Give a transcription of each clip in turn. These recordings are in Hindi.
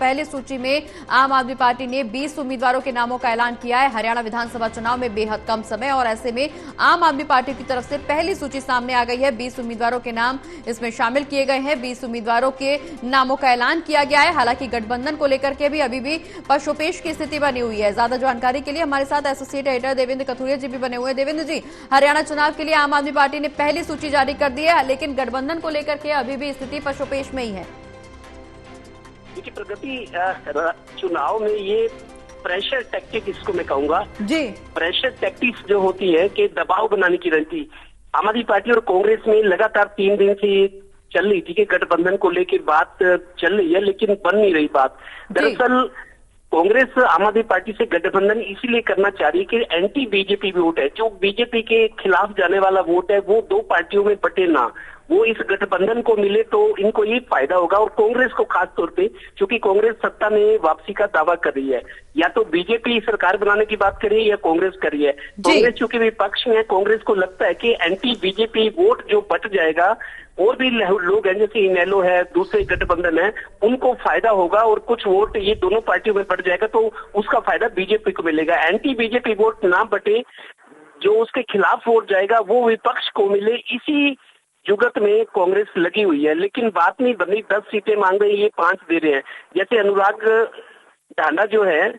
पहली सूची में आम आदमी पार्टी ने 20 उम्मीदवारों के नामों का ऐलान किया है। हरियाणा विधानसभा चुनाव में बेहद कम समय और ऐसे में आम आदमी पार्टी की तरफ से पहली सूची सामने आ गई है। 20 उम्मीदवारों के नाम इसमें शामिल किए गए हैं। 20 उम्मीदवारों के नामों का ऐलान किया गया है। हालांकि गठबंधन को लेकर के भी अभी भी पशोपेश की स्थिति बनी हुई है। ज्यादा जानकारी के लिए हमारे साथ एसोसिएट एडिटर देवेंद्र कथुरिया जी भी बने हुए हैं। देवेंद्र जी, हरियाणा चुनाव के लिए आम आदमी पार्टी ने पहली सूची जारी कर दी है, लेकिन गठबंधन को लेकर के अभी भी स्थिति पशोपेश में ही है। देखिए प्रगति, चुनाव में ये प्रेशर टैक्टिक, इसको मैं कहूंगा जी, प्रेशर टैक्टिक्स जो होती है कि दबाव बनाने की रणनीति आम आदमी पार्टी और कांग्रेस में लगातार 3 दिन से चल रही थी कि गठबंधन को लेकर बात चल रही है, लेकिन बन नहीं रही बात। दरअसल कांग्रेस आम आदमी पार्टी से गठबंधन इसीलिए करना चाह रही है कि एंटी बीजेपी वोट है, जो बीजेपी के खिलाफ जाने वाला वोट है, वो 2 पार्टियों में बटे ना, वो इस गठबंधन को मिले तो इनको ये फायदा होगा। और कांग्रेस को खास तौर पे, क्योंकि कांग्रेस सत्ता में वापसी का दावा कर रही है, या तो बीजेपी सरकार बनाने की बात कर रही है या कांग्रेस कर रही है। कांग्रेस चूंकि विपक्ष में है, कांग्रेस को लगता है कि एंटी बीजेपी वोट जो बट जाएगा, और भी लोग हैं जैसे इनेलो है, दूसरे गठबंधन है, उनको फायदा होगा और कुछ वोट ये दोनों पार्टियों में बढ़ जाएगा, तो उसका फायदा बीजेपी को मिलेगा। एंटी बीजेपी वोट ना बटे, जो उसके खिलाफ वोट जाएगा वो विपक्ष को मिले, इसी जुगत में कांग्रेस लगी हुई है। लेकिन बात नहीं बनी, 10 सीटें मांग रही है, ये 5 दे रहे हैं। जैसे अनुराग ढांडा जो है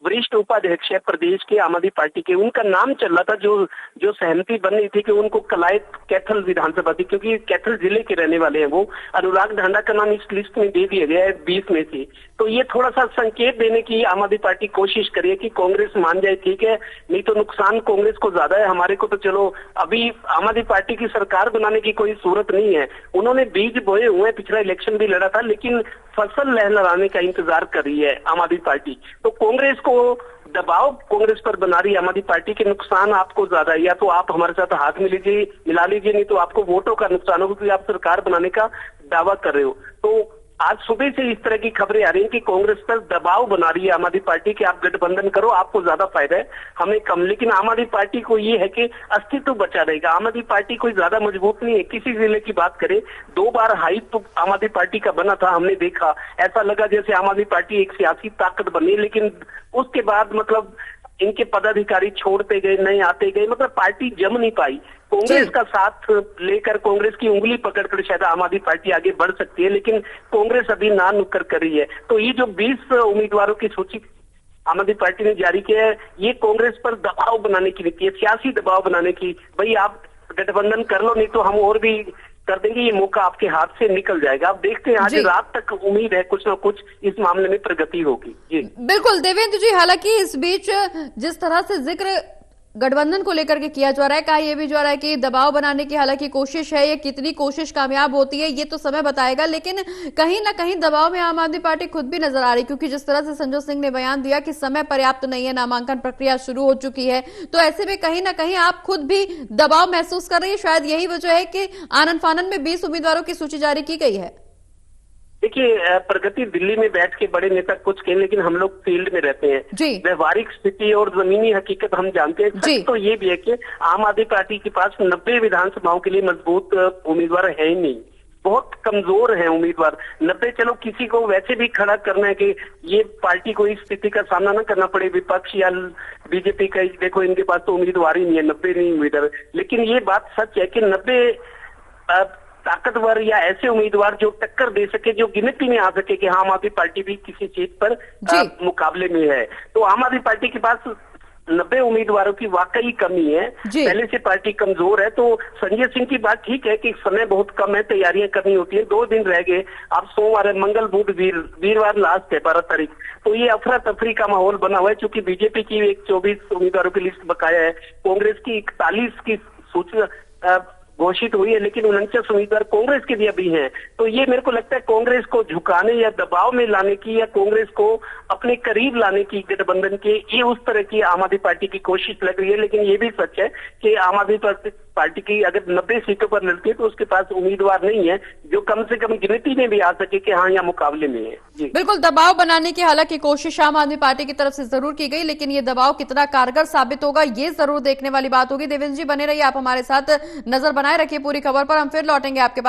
वरिष्ठ उपाध्यक्ष है प्रदेश के आम आदमी पार्टी के, उनका नाम चल रहा था, जो सहमति बन रही थी कि उनको कलायत कैथल विधानसभा थी, क्योंकि कैथल जिले के रहने वाले हैं वो। अनुराग ढांडा का नाम इस लिस्ट में दे दिया गया है 20 में से। तो ये थोड़ा सा संकेत देने की आम आदमी पार्टी कोशिश करिए कि कांग्रेस मान जाए, ठीक है, नहीं तो नुकसान कांग्रेस को ज्यादा है, हमारे को तो चलो अभी आम आदमी पार्टी की सरकार बनाने की कोई सूरत नहीं है। उन्होंने बीज बोए हुए, पिछला इलेक्शन भी लड़ा था, लेकिन फसल लहलहाने का इंतजार कर रही है आम आदमी पार्टी। तो कांग्रेस को दबाव कांग्रेस पर बना रही है आम आदमी पार्टी के, नुकसान आपको ज्यादा है, या तो आप हमारे साथ हाथ मिला लीजिए, नहीं तो आपको वोटों का नुकसान होगा, क्योंकि आप सरकार बनाने का दावा कर रहे हो। तो आज सुबह से इस तरह की खबरें आ रही हैं कि कांग्रेस पर दबाव बना रही है आम आदमी पार्टी कि आप गठबंधन करो, आपको ज्यादा फायदा है, हमें कम। लेकिन आम आदमी पार्टी को ये है कि अस्तित्व बचा रहेगा। आम आदमी पार्टी कोई ज्यादा मजबूत नहीं है। किसी जिले की बात करें, 2 बार हाइप तो आम आदमी पार्टी का बना था, हमने देखा, ऐसा लगा जैसे आम आदमी पार्टी एक सियासी ताकत बनी, लेकिन उसके बाद मतलब इनके पदाधिकारी छोड़ते गए, नहीं आते गए, मतलब पार्टी जम नहीं पाई। कांग्रेस का साथ लेकर, कांग्रेस की उंगली पकड़कर शायद आम आदमी पार्टी आगे बढ़ सकती है, लेकिन कांग्रेस अभी ना नुक्कर कर रही है। तो ये जो 20 उम्मीदवारों की सूची आम आदमी पार्टी ने जारी किया है, ये कांग्रेस पर दबाव बनाने की नीति है, सियासी दबाव बनाने की। भाई आप गठबंधन कर लो, नहीं तो हम और भी कर देंगे, ये मौका आपके हाथ से निकल जाएगा। आप देखते हैं आज रात तक उम्मीद है कुछ ना कुछ इस मामले में प्रगति होगी। जी बिल्कुल देवेंद्र जी, हालांकि इस बीच जिस तरह से जिक्र गठबंधन को लेकर के किया जा रहा है, कहा यह भी जा रहा है कि दबाव बनाने की हालांकि कोशिश है, ये कितनी कोशिश कामयाब होती है ये तो समय बताएगा, लेकिन कहीं ना कहीं दबाव में आम आदमी पार्टी खुद भी नजर आ रही, क्योंकि जिस तरह से संजय सिंह ने बयान दिया कि समय पर्याप्त नहीं है, नामांकन प्रक्रिया शुरू हो चुकी है, तो ऐसे में कहीं ना कहीं आप खुद भी दबाव महसूस कर रही है। शायद यही वजह है कि आनन फानन में 20 उम्मीदवारों की सूची जारी की गई है। देखिए प्रगति, दिल्ली में बैठ के बड़े नेता कुछ कहें, लेकिन हम लोग फील्ड में रहते हैं, व्यवहारिक स्थिति और जमीनी हकीकत हम जानते हैं। सच तो ये भी है कि आम आदमी पार्टी के पास 90 विधानसभाओं के लिए मजबूत उम्मीदवार है ही नहीं, बहुत कमजोर है उम्मीदवार। 90 चलो किसी को वैसे भी खड़ा करना है कि ये पार्टी को इस स्थिति का सामना न करना पड़े, विपक्ष या बीजेपी का, देखो इनके पास तो उम्मीदवार ही नहीं है, 90 नहीं उम्मीदवार। लेकिन ये बात सच है कि 90 ताकतवर या ऐसे उम्मीदवार जो टक्कर दे सके, जो गिनती में आ सके कि हाँ आम आदमी पार्टी भी किसी चीज पर मुकाबले में है। तो आम आदमी पार्टी के पास 90 उम्मीदवारों की वाकई कमी है, पहले से पार्टी कमजोर है। तो संजय सिंह की बात ठीक है कि समय बहुत कम है, तैयारियां करनी होती है, 2 दिन रह गए, अब सोमवार है, मंगल बुध वीरवार लास्ट है 12 तारीख। तो ये अफरा तफरी का माहौल बना हुआ है, क्योंकि बीजेपी की एक 24 उम्मीदवारों की लिस्ट बकाया है, कांग्रेस की 41 की सूचना घोषित हुई है, लेकिन 49 उम्मीदवार कांग्रेस के भी अभी हैं। तो ये मेरे को लगता है कांग्रेस को झुकाने या दबाव में लाने की, या कांग्रेस को अपने करीब लाने की गठबंधन के, ये उस तरह की आम आदमी पार्टी की कोशिश लग रही है। लेकिन ये भी सच है कि आम आदमी पार्टी की अगर 90 सीटों पर लड़ती है तो उसके पास उम्मीदवार नहीं है जो कम से कम गिनती में भी आ सके कि हाँ यहाँ मुकाबले में है। जी बिल्कुल, दबाव बनाने की हालांकि कोशिश आम आदमी पार्टी की तरफ से जरूर की गई, लेकिन ये दबाव कितना कारगर साबित होगा ये जरूर देखने वाली बात होगी। देवेंद्र जी बने रहिए, आप हमारे साथ नजर बनाए रखिए पूरी खबर पर, हम फिर लौटेंगे आपके